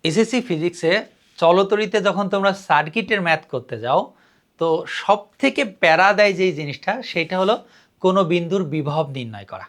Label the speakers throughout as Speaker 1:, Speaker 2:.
Speaker 1: SSC ফিজিক্সে চলতরিতে যখন তোমরা সার্কিটের ম্যাথ করতে যাও, তো সব থেকে প্যারা দেয় যেই জিনিসটা সেটা হলো কোনো বিন্দুর বিভব নির্ণয় করা,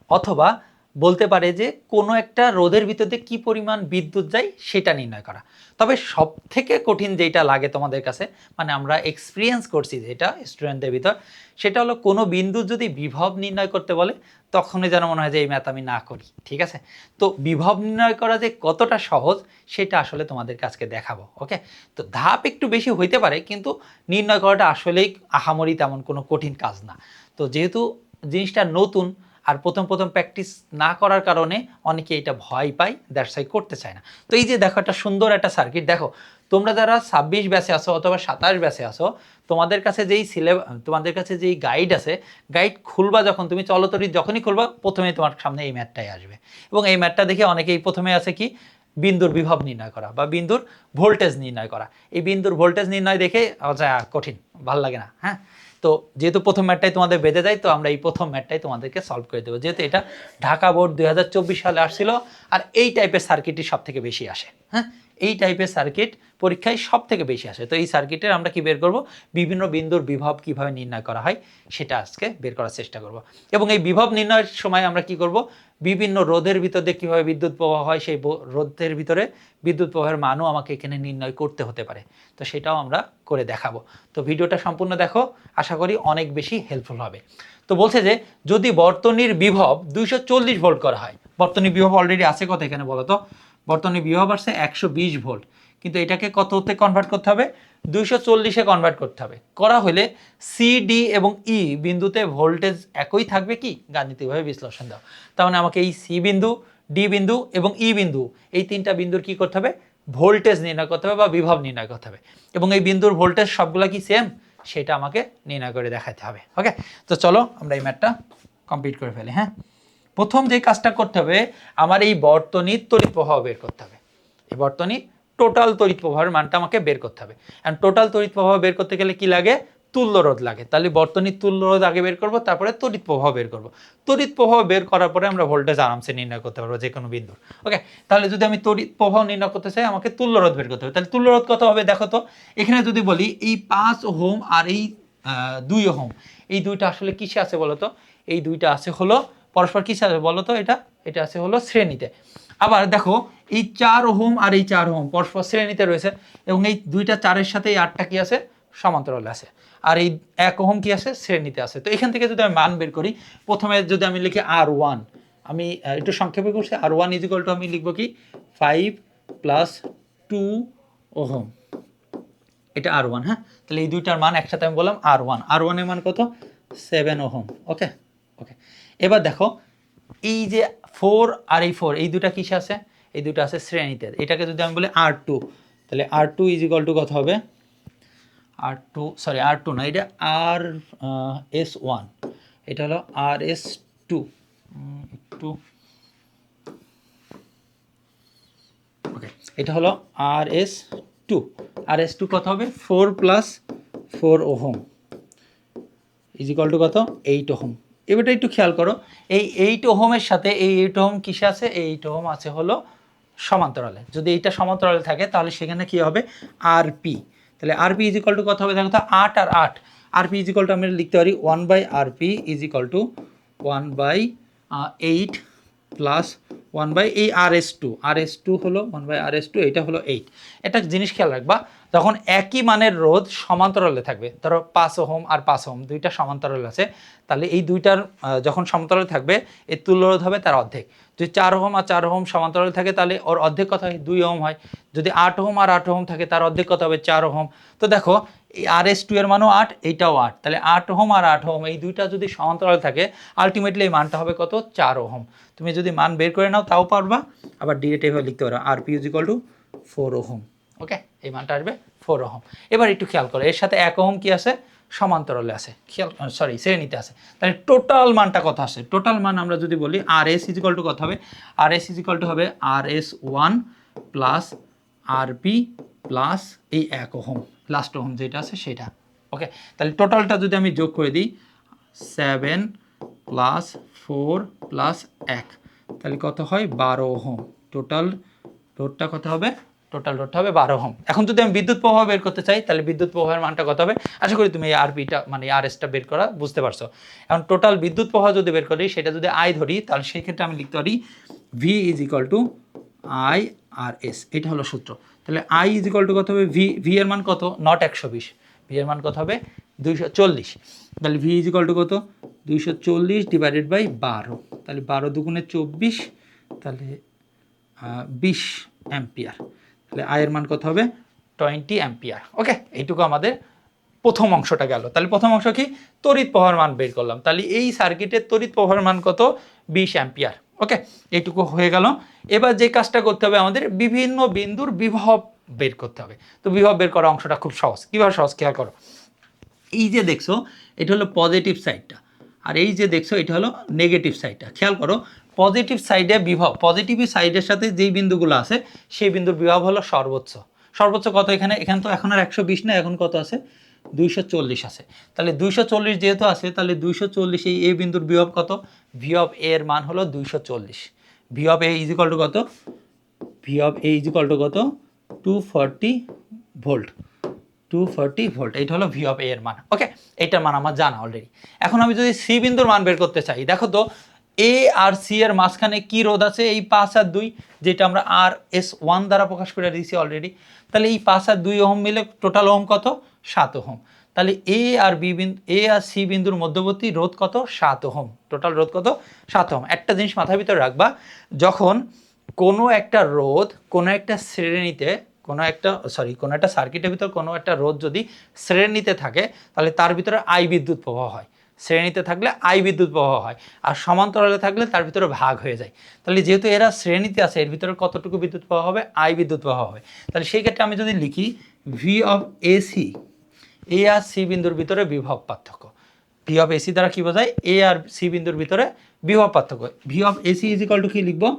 Speaker 1: অথবা বলতে পারে যে কোনো একটা রোধের ভিতরে কি পরিমাণ বিদ্যুৎ যায় সেটা নির্ণয় করা। তবে সব থেকে কঠিন যেটা লাগে তোমাদের কাছে, মানে আমরা এক্সপিরিয়েন্স করছি যেটা স্টুডেন্টদের ভিতর, সেটা হলো কোনো বিন্দু যদি বিভব নির্ণয় করতে বলে তখনই যেন মনে হয় যে এই ম্যাথ আমি না করি। ঠিক আছে, তো বিভব নির্ণয় করা যে কতটা সহজ সেটা আসলে তোমাদের কাছকে দেখাবো। ওকে, তো ধাপ একটু বেশি হইতে পারে, কিন্তু নির্ণয় করাটা আসলেই আহামরি তেমন কোনো কঠিন কাজ না। তো যেহেতু জিনিসটা নতুন আর প্রথম প্রথম প্র্যাকটিস না করার কারণে অনেকে এটা ভয় পায়, দ্যাটস করতে চায় না। তো এই যে দেখো একটা সুন্দর একটা সার্কিট, দেখো তোমরা যারা 26 ব্যাচে আসো অথবা 27 ব্যাচে আসো, তোমাদের কাছে তোমাদের কাছে যেই গাইড আছে, গাইড খুলবা যখন তুমি চলতরি যখনই খুলবা প্রথমে তোমার সামনে এই ম্যাথটাই আসবে, এবং এই ম্যাথটা দেখে অনেকেই প্রথমে আছে কি বিন্দুর বিভব নির্ণয় করা বা বিন্দুর ভোল্টেজ নির্ণয় করা। এই বিন্দুর ভোল্টেজ নির্ণয় দেখে কঠিন, ভাল লাগে না। হ্যাঁ, তো যেহেতু প্রথম ম্যাথটাই তোমাদের বেঁধে যায়, তো আমরা এই প্রথম ম্যাথটাই তোমাদেরকে সলভ করে দেবো, যেহেতু এটা ঢাকা বোর্ড 2024 সালে আসছিল। আর এই টাইপের সার্কিটই সব থেকে বেশি আসে। হ্যাঁ, এই টাইপের সার্কিট পরীক্ষায় সব থেকে বেশি আসে। তো এই সার্কিটের আমরা কি বের করব, বিভিন্ন বিন্দুর বিভব কিভাবে নির্ণয় করা হয় সেটা আজকে বের করার চেষ্টা করব। এবং এই বিভব নির্ণয়ের সময় আমরা কি করব, বিভিন্ন রোধের ভিতরে কীভাবে বিদ্যুৎ প্রবাহ হয় সেই রোধের ভিতরে বিদ্যুৎ প্রবাহের মানও আমাকে এখানে নির্ণয় করতে হতে পারে। তো সেটাও আমরা করে দেখাবো। তো ভিডিওটা সম্পূর্ণ দেখো, আশা করি অনেক বেশি হেল্পফুল হবে। তো বলছে যে যদি বর্তনীর বিভব 240 ভোল্ট করা হয়, বর্তনীর বিভব অলরেডি আছে কত এখানে বলো তো, বর্তনীর বিভব আসছে 120 ভোল্ট, কিন্তু এটাকে কততে কনভার্ট করতে হবে, 240-এ কনভার্ট করতে হবে। করা হলে সি ডি এবং ই বিন্দুতে ভোল্টেজ একই থাকবে কি, গাণিতিকভাবে বিশ্লেষণ দাও। তার মানে আমাকে এই সি বিন্দু, ডি বিন্দু এবং ই বিন্দু, এই তিনটা বিন্দুর কি করতে হবে, ভোল্টেজ নির্ণয় করতে হবে বা বিভব নির্ণয় করতে হবে। এবং এই বিন্দুর ভোল্টেজ সবগুলা কি সেম, সেটা আমাকে নির্ণয় করে দেখাতে হবে। ওকে, তো চলো আমরা এই ম্যাথটা কমপ্লিট করে ফেলি। হ্যাঁ, প্রথম যে কাজটা করতে হবে, আমার এই বর্তনীর তড়িৎ প্রবাহ বের করতে হবে। এই বর্তনী টোটাল তড়িৎ প্রবাহের মানটা আমাকে বের করতে হবে। অ্যান্ড টোটাল তড়িৎ প্রবাহ বের করতে গেলে কি লাগে, তুল্য রোধ লাগে। তাহলে বর্তনীর তুল্য রোধ আগে বের করব, তারপরে তড়িৎ প্রবাহ বের করব। তড়িৎ প্রবাহ বের করার পরে আমরা ভোল্টেজ আরামসে নির্ণয় করতে পারবো যে কোনো বিন্দুর। ওকে, তাহলে যদি আমি তড়িৎ প্রবাহ নির্ণয় করতে চাই, আমাকে তুল্য রোধ বের করতে হবে। তাহলে তুল্য রোধ কত হবে দেখো তো, এখানে যদি বলি এই 5 ওহম আর এই 2 ওহম, এই দুইটা আসলে কিসে আছে বলো তো, এই দুইটা আছে হলো পরস্পর কিসে আছে বলো তো, এটা আছে হলো শ্রেণীতে। আবার দেখো এই 4 ওহম আর এই 4 ওহম পরস্পর শ্রেণীতে রয়েছে, এবং এই দুইটা 4-এর সাথে এই 8টা কি আছে, সমান্তরালে আছে। আর এই 1 ওহম কি আছে, শ্রেণীতে আছে। তো এখান থেকে যদি আমি মান বের করি, প্রথমে যদি আমি লিখি R1, আমি একটু সংক্ষেপে করছি, R1 ইজিক্যাল টু আমি লিখবো কি 5 + 2 ওহম, এটা R1। হ্যাঁ, তাহলে এই দুইটার মান একসাথে আমি বললাম R1 এর মান কত, 7 ওহম। ওকে ওকে, এবার দেখো এই যে 4 আর এই 4, এই দুটা কিসে আছে, এই দুটো আছে শ্রেণীতে। এটাকে যদি আমি বলি R2, তাহলে R2 ইজিক্যাল টু কত হবে, R2 না, এটা RS1, এটা হলো RS2, একটু ওকে, এটা হলো RS2 কত হবে, 4 + 4 ওহম ইজিক্যাল টু কত, 8 ওহম। এবারটা একটু খেয়াল করো, এই 8 ওহমের সাথে এই 8 ওহম কিসে আছে, এই 8 ওহম আছে হলো সমান্তরালে। যদি এইটা সমান্তরালে থাকে তাহলে সেখানে কি হবে, আরপি। তাহলে আরপি ইজিক্যাল টু কত হবে দেখো তো, 8 আর 8, আরপি ইজিক্যাল টু আমরা লিখতে পারি 1/RP ইজিক্যাল টু 1/8 প্লাস 1 এই RS2 হলো 1/RS2, এটা হলো 8। একটা জিনিস খেয়াল রাখবা, যখন একই মানের রোধ সমান্তরালে থাকবে, ধরো 5 ওহম আর 5 ওহম দুইটা সমান্তরালে আছে, তাহলে এই দুইটার যখন সমান্তরালে থাকবে এর তুল্য রোধ হবে তার অর্ধেক। যদি 4 ওহম আর 4 ওহম সমান্তরালে থাকে তাহলে ওর অর্ধেক কত হয়, 2 ওহম হয়। যদি 8 ওহম আর 8 ওহম থাকে তার অর্ধেক কত হবে, 4 ওহম। তো দেখো এই RS2 এর মানও 8, এইটাও 8, তাহলে 8 ওহম আর 8 ওহম এই দুইটা যদি সমান্তরালে থাকে, আলটিমেটলি এই মানটা হবে কত, 4 ওহম। তুমি যদি মান বের করে নাও তাও পারবা, আবার ডিরেক্ট এভাবে লিখতে পারো RP ইকুয়াল টু 4 ওহম। ওকে, এই মানটা আসবে 4 ওহম। এবার একটু খেয়াল করো, এর সাথে 1 ওহম কি আছে, সমান্তরালে আছে, শ্রেণীতে আছে। তাহলে টোটাল মানটা কত আসে, টোটাল মান আমরা যদি বলি RS ইকুয়াল টু কত হবে, RS ইকুয়াল টু হবে RS1 প্লাস RP প্লাস এই 1 ওহম, লাস্ট ওহম যেটা আছে সেটা। ওকে, তাহলে টোটালটা যদি আমি যোগ করে দিই 7 + 4 + 1, তাহলে কত হয়, 12 ওহম। টোটাল রোধটা কত হবে, টোটাল রোধটা হবে 12 ওহম। এখন যদি আমি বিদ্যুৎ প্রবাহ বের করতে চাই তাহলে বিদ্যুৎ প্রবাহের মানটা কত হবে? আশা করি তুমি এই আরপিটা মানে আরএসটা বের করা বুঝতে পারছো। এখন টোটাল বিদ্যুৎ প্রবাহ যদি বের করি সেটা যদি আই ধরি তাহলে সেই ক্ষেত্রে আমি লিখতে পারি V is equal to I R S, এটা হলো সূত্র। তাহলে আই ইজ ইকুয়াল টু কত হবে? ভি এর মান কত? নট 120, ভি এর মান কত হবে? 240। তাহলে ভি ইজ ইকুয়াল টু কত? 240 ডিভাইডেড বাই 12, তাহলে 12 দুগুণে 24, তাহলে 20 অ্যাম্পিয়ার। তাহলে আয়ের মান কত হবে? 20 অ্যাম্পিয়ার। ওকে, এইটুকু আমাদের প্রথম অংশটা গেল। তাহলে প্রথম অংশ কি? তড়িৎ প্রবাহের মান বের করলাম। তাহলে এই সার্কিটের তড়িৎ প্রবাহের মান কত? 20 অ্যাম্পিয়ার। ওকে, এইটুকু হয়ে গেল। এবার যে কাজটা করতে হবে আমাদের বিভিন্ন বিন্দুর বিভব বের করতে হবে। তো বিভব বের করা অংশটা খুব সহজ। কীভাবে সহজ? খেয়াল করো, এই যে দেখছো এটা হলো পজিটিভ সাইডটা, আর এই যে দেখছো এটা হলো নেগেটিভ সাইডটা। খেয়াল করো, পজিটিভ সাইডে বিভব, পজিটিভ সাইডের সাথে যেই বিন্দুগুলো আছে সেই বিন্দুর বিভব হলো সর্বোচ্চ। সর্বোচ্চ কত? এখানে তো এখন আর 120 না, এখন কত আছে? 240 আছে। তাহলে 240 যেহেতু আছে তাহলে 240 এই এ বিন্দুর বিভব কত? ভি অফ এ এর মান হলো 240। V of A is equal to কত? V of A is equal to কত? 240 ভোল্ট। 240 ভোল্ট, এইটা হলো ভি অফ এ এর মান। ওকে, এইটার মান আমার জানা অলরেডি। এখন আমি যদি সি বিন্দুর মান বের করতে চাই, দেখো তো এ আর সি এর মাঝখানে কি রোধ আছে? এই 5 আর 2, যেটা আমরা আর এস 1 দ্বারা প্রকাশ করে দিয়েছি অলরেডি। তাহলে এই 5 আর 2 ওহম মিলে টোটাল ওহম কত? 7 ওহম। তাহলে এ আর সি বিন্দুর মধ্যবর্তী রোধ কত? 7 ওহম। টোটাল রোধ কত? 7 ওহম। একটা জিনিস মাথার ভিতরে রাখবা, যখন কোনো একটা রোধ কোনো একটা শ্রেণীতে কোনো একটা সার্কিটের ভিতর কোনো একটা রোধ যদি শ্রেণীতে থাকে তাহলে তার ভিতরে আই বিদ্যুৎ প্রবাহ হয়। শ্রেণীতে থাকলে আই বিদ্যুৎ প্রবাহ হয়, আর সমান্তরালে থাকলে তার ভিতরে ভাগ হয়ে যায়। তাহলে যেহেতু এরা শ্রেণীতে আছে, এর ভিতরে কতটুকু বিদ্যুৎ প্রবাহ হবে? আই বিদ্যুৎ প্রবাহ হবে। তাহলে সেই ক্ষেত্রে আমি যদি লিখি ভি অফ এসি, এ আর সি বিন্দুর ভিতরে বিভব পার্থক্য। ভি অফ এসি দ্বারা কি বোঝায়? এ আর সি বিন্দুর ভিতরে বিভব পার্থক্য। V of AC is equal to কি লিখবো?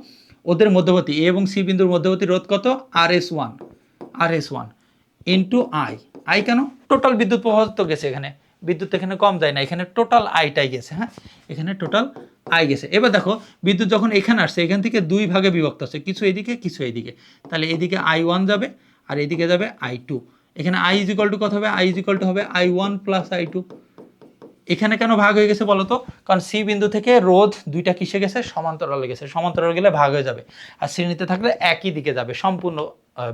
Speaker 1: ওদের মধ্যবর্তী এ এবং সি বিন্দুর মধ্যবর্তী রোধ কত? আর এস ওয়ান ইন্টু আই কেন? টোটাল বিদ্যুৎ প্রবাহ তো গেছে, এখানে বিদ্যুৎ এখানে কম যায় না, এখানে টোটাল আইটাই গেছে। হ্যাঁ, এখানে টোটাল আই গেছে। এবার দেখো বিদ্যুৎ যখন এখানে আসছে এখান থেকে দুই ভাগে বিভক্ত আছে, কিছু এদিকে কিছু এইদিকে। তাহলে এদিকে I1 যাবে আর এদিকে যাবে I2। এখানে আই ইজ ইকুয়াল টু কত হবে? আই ইজ ইকুয়াল টু হবে I1 প্লাস I2। এখানে কেন ভাগ হয়ে গেছে বলো তো? কারণ সি বিন্দু থেকে রোধ দুইটা কিসে গেছে? সমান্তরালে গেছে। সমান্তরালে গেলে ভাগ হয়ে যাবে, আর শ্রেণীতে থাকলে একই দিকে যাবে সম্পূর্ণ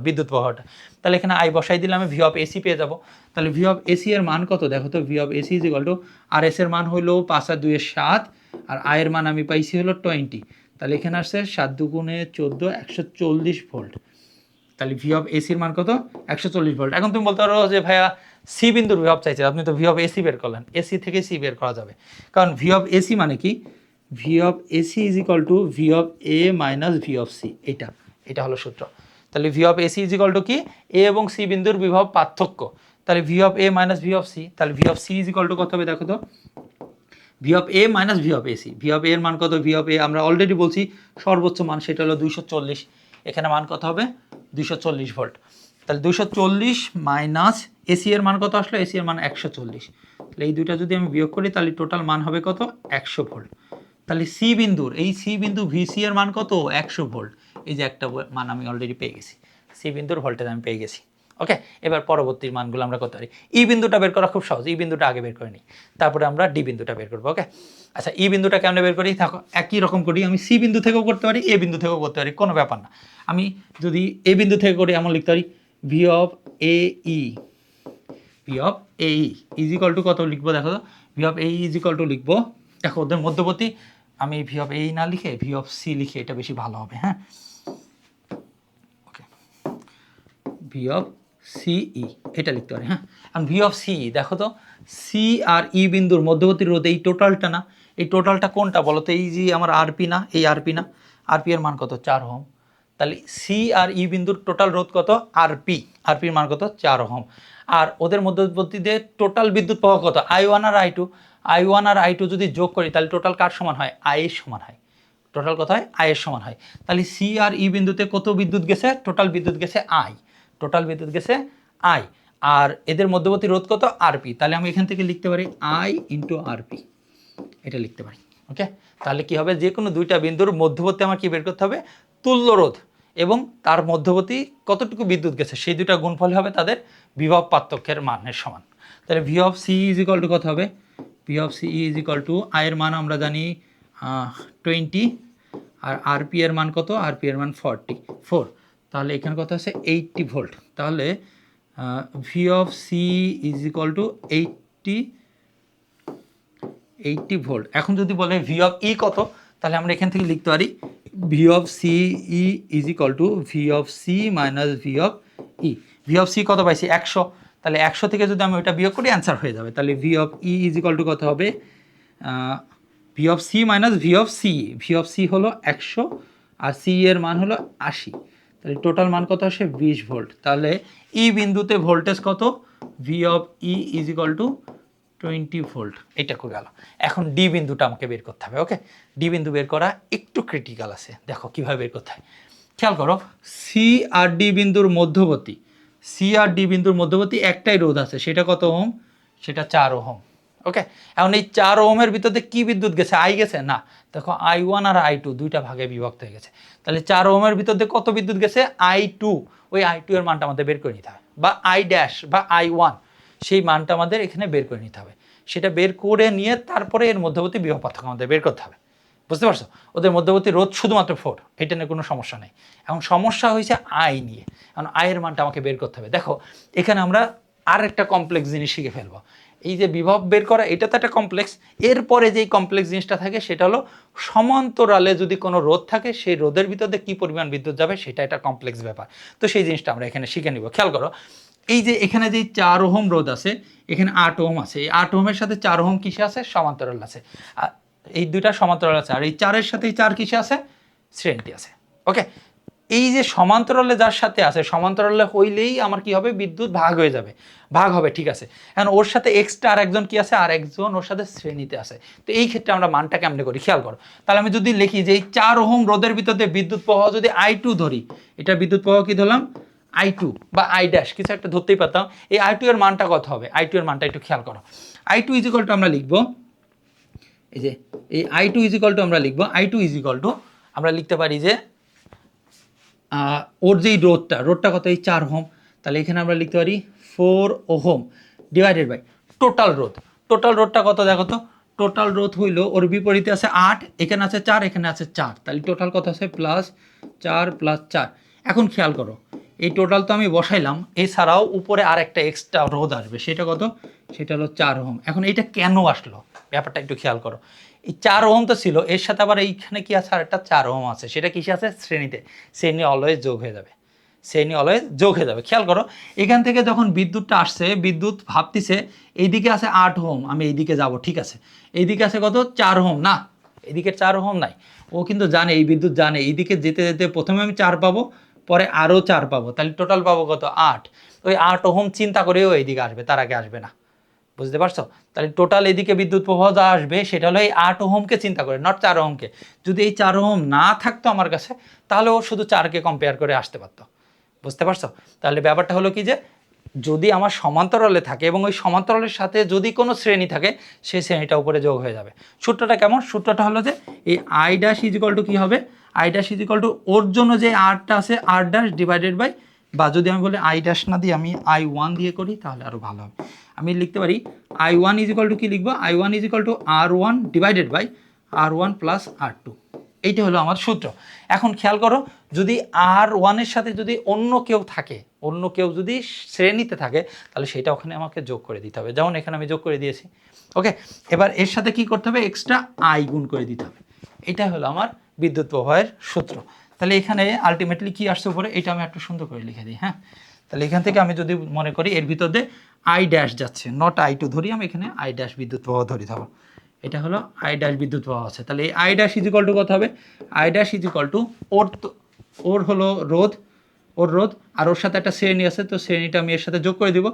Speaker 1: বিদ্যুৎ প্রবাহটা। তাহলে এখানে আই বসাই দিলে আমি ভি অফ এসি পেয়ে যাবো। তাহলে ভি অফ এসি এর মান কত? দেখো তো, V of AC is equal to R S এর মান হলো 5 আর 2 এর 7, আর আই এর মান আমি পাইছি হলো 20। তাহলে এখানে আসছে 7 দুগুণে 14, 140 ভোল্ট। তাহলে ভি অফ এসির মান কত? 140 ভোল্ট। এখন তুমি বলতে পারো যে ভাইয়া সি বিন্দুর বিভব চাইছে, আপনি তো ভি অফ এসি বের করলেন, এসি থেকে সি বের করা যাবে। কারণ ভি অফ এসি মানে কি? V of AC is equal to V of A minus V of C. এটা হলো সূত্র। তাহলে V of AC is equal to কি? এ এবং সি বিন্দুর বিভব পার্থক্য। তাহলে V of A minus V of C, তাহলে V of C is equal to কত হবে? দেখো তো, V of A minus V of AC. V of এর মান কত? ভি অফ এ আমরা অলরেডি বলছি সর্বোচ্চ মান, সেটা হলো 240। এখানে মান কত হবে? 240 ভোল্ট। তাহলে 240 মাইনাস এসি এর মান কত আসলো? এসি এর মান 140। তাহলে এই দুইটা যদি আমি বিয়োগ করি তাহলে টোটাল মান হবে কত? 100 ভোল্ট। তাহলে সি বিন্দু ভিসি এর মান কত? 100 ভোল্ট। এই যে একটা মান আমি অলরেডি পেয়ে গেছি, সি বিন্দুর ভোল্টেজ আমি পেয়ে গেছি। ওকে, এবার পরবর্তী মানগুলো আমরা করতে পারি। ই বিন্দুটা বের করা খুব সহজ, ই বিন্দুটা আগে বের করে নিই, তারপরে আমরা ডি বিন্দুটা বের করবো। ওকে, আচ্ছা, ই বিন্দুটা কেমনে বের করি? থাকো, একই রকম করি। আমি সি বিন্দু থেকেও করতে পারি, এ বিন্দু থেকেও করতে পারি, কোনো ব্যাপার না। আমি যদি এ বিন্দু থেকে করি এমন লিখতে পারি V of A E, V of A is equal to কত লিখবো? দেখো তো, V of A is equal two লিখবো, দেখো ওদের মধ্যবর্তী আমি ভি অফ এ না লিখে ভি অফ সি লিখে, এটা বেশি ভালো হবে। হ্যাঁ, ওকে, ভি অফ সিই এটা লিখতে পারি। হ্যাঁ, এখন ভি অফ সিই দেখো তো, সি আর ই বিন্দুর মধ্যবর্তী রোধ এই টোটালটা না, এই টোটালটা কোনটা বলো তো? এই যে আমার আরপি না, এই আরপি না, আরপি এর মান কত? 4 ওহম। তাহলে সি আর ই বিন্দুর টোটাল রোধ কত? আরপির মান কত? 4 ওহম। আর ওদের মধ্যবর্তীতে টোটাল বিদ্যুৎ প্রবাহ কত? I1 আর I2 যদি যোগ করি তাহলে টোটাল কার সমান হয়? আই এর সমান হয়। টোটাল কত হয়? আই এর সমান হয়। তাহলে সি আর ই বিন্দুতে কত বিদ্যুৎ গেছে? টোটাল বিদ্যুৎ গেছে আই, টোটাল বিদ্যুৎ গেছে আই। আর এদের মধ্যবর্তী রোধ কত? আরপি। তাহলে আমি এখান থেকে লিখতে পারি আই ইন্টু আরপি, এটা লিখতে পারি। ওকে, তাহলে কি হবে? যে কোনো দুইটা বিন্দুর মধ্যবর্তী আমার কি বের করতে হবে? তুল্য রোধ। এবং তার মধ্যবর্তী কতটুকু বিদ্যুৎ গেছে সেই দুটা গুণফল হবে তাদের বিভব পার্থক্যের মানের সমান। তাহলে V of C is equal to কত হবে? V of C is equal to আয়ের মান আমরা জানি 20, আর আরপি এর মান কত? আরপি এর মান 44, তাহলে এখানে কত আছে 80 ভোল্ট। তাহলে V of C is equal to 80 volt. এখন যদি বলে ভি অফ ই কত, তাহলে আমরা এখান থেকে লিখতে পারি V of C E is equal to V of C minus V of E. V of C কত পাইছি? 100, তাহলে 100 থেকে যদি আমি ওইটা বিয়োগ করি অ্যান্সার হয়ে যাবে। তাহলে V of E is equal to কত হবে? V of C minus V of C. V of C হলো 100 আর সি এর মান হলো 80, তাহলে টোটাল মান কত আসে? 20 ভোল্ট। তাহলে ই বিন্দুতে ভোল্টেজ কত? V of E is equal two 20 volt. এটা করে গেল। এখন ডি বিন্দুটা আমাকে বের করতে হবে। ওকে, ডি বিন্দু বের করা একটু ক্রিটিক্যাল আছে, দেখো কীভাবে বের করতে হয়। খেয়াল করো, সি আর ডি বিন্দুর মধ্যবর্তী, সি আর ডি বিন্দুর মধ্যবর্তী একটাই রোধ আছে, সেটা কত ওহম? সেটা 4 ওহম। ওকে, এখন এই 4 ওহমের ভিতরে কি বিদ্যুৎ গেছে? আই গেছে না, দেখো I1 আর I2 দুইটা ভাগে বিভক্ত হয়ে গেছে। তাহলে 4 ওহমের ভিতরে কত বিদ্যুৎ গেছে? I2। ওই I2 এর মানটা আমাদের বের করে নিতে হবে, বা I ড্যাশ বা I1, সেই মানটা আমাদের এখানে বের করে নিতে হবে। সেটা বের করে নিয়ে তারপরে এর মধ্যবর্তী বিভব পার্থক্য আমাদের বের করতে হবে। বুঝতে পারছো? ওদের মধ্যবর্তী রোধ শুধুমাত্র 4, এটা নিয়ে কোনো সমস্যা নেই। এখন সমস্যা হয়েছে আই নিয়ে। এখন আয়ের মানটা আমাকে বের করতে হবে। দেখো এখানে আমরা আর একটা কমপ্লেক্স জিনিস শিখে ফেলবো। এই যে বিভব বের করা, এটা তো একটা কমপ্লেক্স। এরপরে যেই কমপ্লেক্স জিনিসটা থাকে সেটা হলো সমান্তরালে যদি কোনো রোধ থাকে সেই রোধের ভিতরে কী পরিমাণ বিদ্যুৎ যাবে, সেটা একটা কমপ্লেক্স ব্যাপার। তো সেই জিনিসটা আমরা এখানে শিখে নিব। খেয়াল করো, এই যে এখানে যে 4 ওহম রোধ আছে, এখানে 8 ওহম আছে। এই 8 ওহমের সাথে 4 ওহম কিসে আছে? সমান্তরাল আছে। এই দুইটা সমান্তরাল আছে। আর এই 4-এর সাথে এই 4 কিসে আছে? শ্রেণীতে আছে। ওকে, এই যে সমান্তরালে যার সাথে আছে, সমান্তরালে হইলেই আমার কি হবে? বিদ্যুৎ ভাগ হয়ে যাবে, ভাগ হবে, ঠিক আছে। এখন ওর সাথে এক্সট্রা আর একজন কি আছে? আর একজন ওর সাথে শ্রেণীতে আছে। তো এই ক্ষেত্রে আমরা মানটা কেমনে করি? খেয়াল করো, তাহলে আমি যদি লিখি যে এই 4 ওহম রোধের ভিতরে বিদ্যুৎ প্রবাহ যদি I2 ধরি, এটা বিদ্যুৎ প্রবাহ কি ধরলাম? I2 বা I ড্যাশ, কিছু একটা ধরতেই পারতাম। এই I2 এর মানটা কত হবে? I2 এর মানটা একটু খেয়াল করো। I2 ইজ ইকুয়াল টু আমরা লিখবো, এই যে এই I2 ইজ ইকুয়াল টু আমরা লিখবো, I2 ইজ ইকুয়াল টু আমরা লিখতে পারি যে ওর যেই রোধটা কত? এই 4 ওহম। তাহলে এখানে আমরা লিখতে পারি 4 ওহম ডিভাইডেড বাই টোটাল রোধ। টোটাল রোধটা কত দেখো তো? টোটাল রোধ হইল, ওর বিপরীতে আছে 8, এখানে আছে 4, এখানে আছে 4, তাহলে টোটাল কত আছে? +4 + 4। এখন খেয়াল করো, এই টোটাল তো আমি বসাইলাম, এছাড়াও উপরে আর একটা এক্সট্রা রোধ আসবে, সেটা কত? সেটা হলো 4 ওহম। এখন এইটা কেন আসলো ব্যাপারটা একটু খেয়াল করো। এই 4 ওহম তো ছিল, এর সাথে আবার এইখানে কি আছে? আর একটা 4 ওহম আছে, সেটা কিসে আছে? শ্রেণীতে। শ্রেণী অলওয়েজ যোগ হয়ে যাবে, শ্রেণী অলওয়েজ যোগ হয়ে যাবে। খেয়াল করো, এখান থেকে যখন বিদ্যুৎটা আসছে, বিদ্যুৎ ভাবতিছে এইদিকে আছে 8 ওহম, আমি এইদিকে যাব, ঠিক আছে। এইদিকে আছে কত? 4 ওহম। না, এইদিকে 4 ওহম নাই। ও কিন্তু জানে, এই বিদ্যুৎ জানে এইদিকে যেতে যেতে প্রথমে আমি 4 পাবো, পরে আরও 4 পাবো, তাহলে টোটাল পাবো কত? 8। ওই 8 ওহম চিন্তা করেও এইদিকে আসবে, তার আগে আসবে না। বুঝতে পারছো? তাহলে টোটাল এদিকে বিদ্যুৎ প্রবাহ যা আসবে সেটা হলো এই 8 ওহমকে চিন্তা করে, নট 4 ওহমকে। যদি এই 4 ওহম না থাকতো আমার কাছে, তাহলে ও শুধু 4কে কম্পেয়ার করে আসতে পারতো। বুঝতে পারছো? তাহলে ব্যাপারটা হলো কি যে যদি আমার সমান্তরালে থাকে এবং ওই সমান্তরালের সাথে যদি কোনো শ্রেণী থাকে, সেই শ্রেণীটা উপরে যোগ হয়ে যাবে। সূত্রটা কেমন? সূত্রটা হলো যে এই I dash is equal to কী হবে? I dash is equal to ওর জন্য যে আরটা আছে, আর ড্যাশ ডিভাইডেড বাই, বা যদি আমি বলি আই ড্যাশ না দিয়ে আমি I1 দিয়ে করি তাহলে আরও ভালো হবে। আমি লিখতে পারি I1 ইজ ইকুয়াল টু কী লিখবো? I1 is equal to R1 divided by R1 plus R2। এইটা হলো আমার সূত্র। এখন খেয়াল করো, যদি R1-এর সাথে যদি অন্য কেউ থাকে, অন্য কেউ যদি শ্রেণীতে থাকে, তাহলে সেটা ওখানে আমাকে যোগ করে দিতে হবে, যেমন এখানে আমি যোগ করে দিয়েছি। ওকে, এবার এর সাথে কি করতে হবে? এক্সট্রা I গুণ করে দিতে হবে। এটা হলো আমার বিদ্যুৎ প্রবাহের সূত্র। তাহলে এখানে আলটিমেটলি কি আসছে উপরে, এটা আমি একটু সুন্দর করে লিখে দিই। হ্যাঁ, তাহলে এখান থেকে আমি যদি মনে করি এর ভিতর দিয়ে I ড্যাশ যাচ্ছে, নট I2 ধরি, আমি এখানে I ড্যাশ বিদ্যুৎ প্রবাহ ধরি থাকবো। এটা হলো I ড্যাশ বিদ্যুৎ প্রবাহ আছে। তাহলে এই I dash is equal to কত হবে? I dash is equal to ওর হলো রোধ, ওর রোধ, আর ওর সাথে একটা শ্রেণী আছে, তো শ্রেণীটা আমি এর সাথে যোগ করে দিব,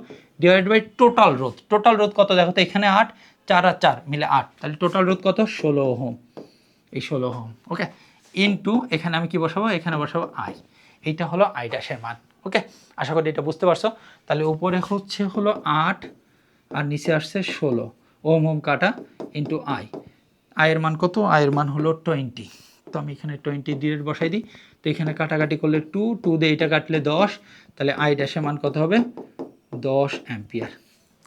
Speaker 1: ডিভাইড বাই টোটাল রোধ। টোটাল রোধ কত দেখো তো? এখানে 8, 4 আর 4 মিলে 8, তাহলে টোটাল রোধ কত? 16 ওহম। এই 16 ওহম। ওকে, ইনটু এখানে আমি কি বসাবো? এখানে বসাবো I। এইটা হলো I ড্যাশের মান। ওকে, আশা করি এটা বুঝতে পারছো। তাহলে উপরে হলো 8 আর নিচে আসছে 16 ওহম, ওহম কাটা, ইন্টু I। আয়ের মান কত? আয়ের মান হলো 20। তো আমি এখানে 20 ডিরেক্ট বসাই দিই, তো এখানে কাটাকাটি করলে 2 দিয়ে এটা কাটলে 10, তাহলে আই ড্যাশের মান কত হবে 10 অ্যাম্পিয়ার।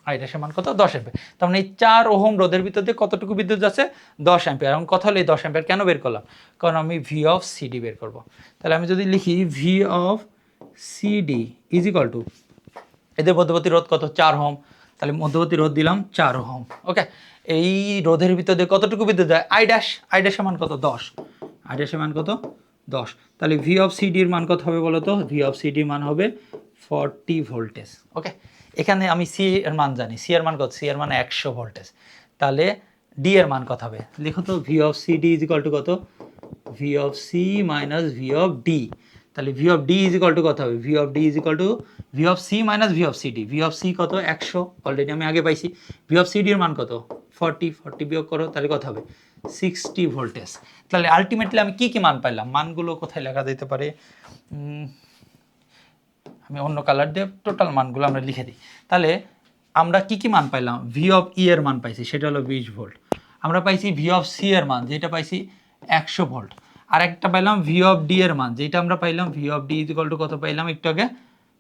Speaker 1: আই ড্যাশের মান কত 10 অ্যাম্পিয়ার। তার মানে এই 4 ওহম রোধের ভিতর দিয়ে কতটুকু বিদ্যুৎ যাচ্ছে 10 অ্যাম্পিয়ার। এখন কথা হলো এই 10 অ্যাম্পিয়ার কেন বের করলাম, কারণ আমি ভি অফ সিডি বের করব। তাহলে আমি যদি লিখি V of CD is equal two, এদের মধ্যবর্তী রোধ কত 4 ওহম, তাহলে মধ্যবর্তী রোধ দিলাম 4 ওহম। ওকে, এই রোধের ভিতর দিয়ে কতটুকু বিদ্যুৎ যায় আই ড্যাশের মান কত 10, আই ড্যাশের মান কত 10। তাহলে ভি অফ সিডির মান কত হবে বলো তো, ভি অফ সিডির মান হবে 40 ভোল্টেজ। ওকে, এখানে আমি সি এর মান জানি, সি এর মান কত, সি এর মান 100 ভোল্টেজ। তাহলে ডি এর মান কত হবে, লিখো তো V of CD is equal to কত, V of C minus V of D. তাহলে V of D is equal to কত হবে, V of D is equal to V of C minus V of CD. V of C কত 100, already আমি আগে পাইছি। V of সিডির মান কত 40 বিয়োগ করো, তাহলে কত হবে 60 ভোল্টেজ। তাহলে আলটিমেটলি আমি কি কি মান পাইলাম, মানগুলো কোথায় লেখা যেতে পারে, আমি অন্য কালার দিয়ে টোটাল মানগুলো আমরা লিখে দিই। তাহলে আমরা কি কি মান পাইলাম, ভি অফ ই এর মান পাইছি সেটা হলো 20 ভোল্ট। আমরা পাইছি ভি অফ সি এর মান যেটা পাইছি 100 ভোল্ট। আর একটা পাইলাম ভি অফ ডি এর মান যেটা আমরা পাইলাম V of D equal to কত পাইলাম একটু আগে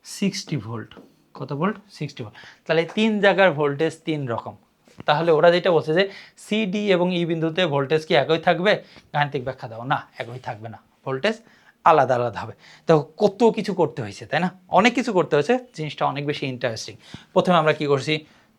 Speaker 1: 60 ভোল্ট। কত ভোল্ট 60 ভোল্ট। তাহলে 3 জায়গার ভোল্টেজ 3 রকম। তাহলে ওরা যেটা বলছে যে সি ডি এবং ই বিন্দুতে ভোল্টেজ কি একই থাকবে, গাণিতিক ব্যাখ্যা দাও, না একই থাকবে না, ভোল্টেজ আলাদা আলাদা হবে। তো কত কিছু করতে হয়েছে তাই না, অনেক কিছু করতে হয়েছে, জিনিসটা অনেক বেশি ইন্টারেস্টিং। প্রথমে আমরা কি করছি,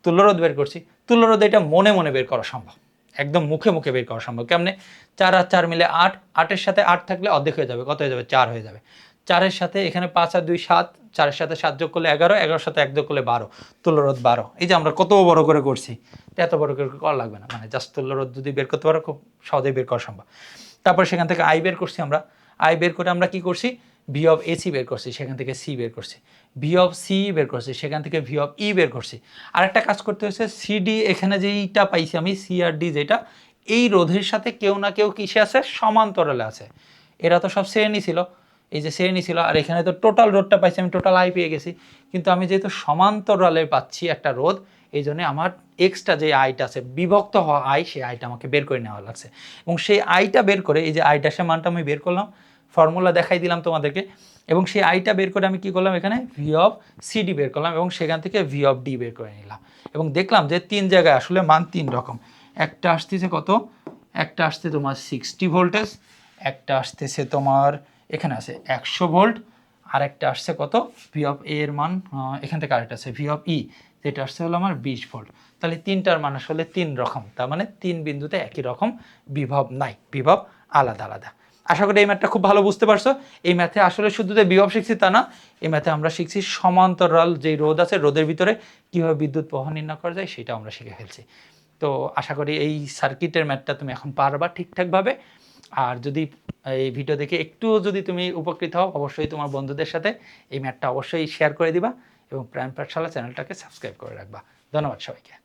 Speaker 1: তুল্যরোধ বের করছি। তুল্যরোধ এটা মনে মনে বের করা সম্ভব, একদম মুখে মুখে বের করা সম্ভব। কেমনে, 4 আর 4 মিলে 8, 8-এর সাথে 8 থাকলে অর্ধেক হয়ে যাবে, কত হয়ে যাবে 4 হয়ে যাবে। 4-এর সাথে এখানে 5 আর 2 7, 4-এর সাথে 7 যোগ করলে 11, 11-এর সাথে 1 যোগ করলে 12, তুল্যরোধ 12। এই যে আমরা কত বড় করে করছি, এত বড় করে করা লাগবে না, মানে জাস্ট তুল্যরোধ যদি বের করতে পারো খুব সহজেই বের করা সম্ভব। তারপর সেখান থেকে আই বের করছি আমরা, আই বের করে আমরা কি করছি, ভি অফ এসি বের করছি, সেখান থেকে সি বের করছি, ভি অফ সি বের করছি, সেখান থেকে ভি অফ ই বের করছি। আরেকটা কাজ করতে হয়েছে, সিডি এখানে যেইটা পাইছি আমি সি আর ডি, যেটা এই রোধের সাথে কেউ না কেউ কিসে আছে, সমান্তরালে আছে। এরা তো সব শ্রেণী ছিল, এই যে শ্রেণী ছিল, আর এখানে তো টোটাল রোধটা পাইছি আমি, টোটাল আই পেয়ে গেছি। কিন্তু আমি যেহেতু সমান্তরালে পাচ্ছি একটা রোধ, এই জন্য আমার এক্সট্রা যে আইটা আছে বিভক্ত হওয়া আই, সেই আইটা আমাকে বের করে নেওয়া লাগছে। এবং সেই আইটা বের করে, এই যে আই ড্যাশের মানটা আমি বের করলাম, ফর্মুলা দেখাই দিলাম তোমাদেরকে, এবং সেই আইটা বের করে আমি কি করলাম, এখানে ভি অফ সিডি বের করলাম এবং সেখান থেকে ভি অফ ডি বের করে নিলাম। এবং দেখলাম যে 3 জায়গায় আসলে মান 3 রকম। একটা আসতেছে কত, একটা আসছে তোমার 60 ভোল্টেজ, একটা আসতেছে তোমার এখানে আছে 100 ভোল্ট, আর একটা আসছে কত, ভি অফ এ এর মান এখান থেকে আরেকটা আছে ভি অফ ই, যেটা আসছে হলো আমার 20 ভোল্ট। তাহলে 3টার মান আসলে 3 রকম, তার মানে 3 বিন্দুতে একই রকম বিভব নাই, বিভব আলাদা আলাদা। আশা করি এই ম্যাথটা খুব ভালো বুঝতে পারছো। এই ম্যাথে আসলে শুধু যে বিভব শিখছি তা না, এই ম্যাথে আমরা শিখছি সমান্তরাল যে রোধ আছে, রোধের ভিতরে কীভাবে বিদ্যুৎ প্রবাহ নির্ণয় করা যায় সেটা আমরা শিখে ফেলছি। তো আশা করি এই সার্কিটের ম্যাথটা তুমি এখন পারবা ঠিকঠাকভাবে। আর যদি এই ভিডিও দেখে একটুও যদি তুমি উপকৃত হও, অবশ্যই তোমার বন্ধুদের সাথে এই ম্যাথটা অবশ্যই শেয়ার করে দিবা এবং প্রাইম পাঠশালা চ্যানেলটাকে সাবস্ক্রাইব করে রাখবা। ধন্যবাদ সবাইকে।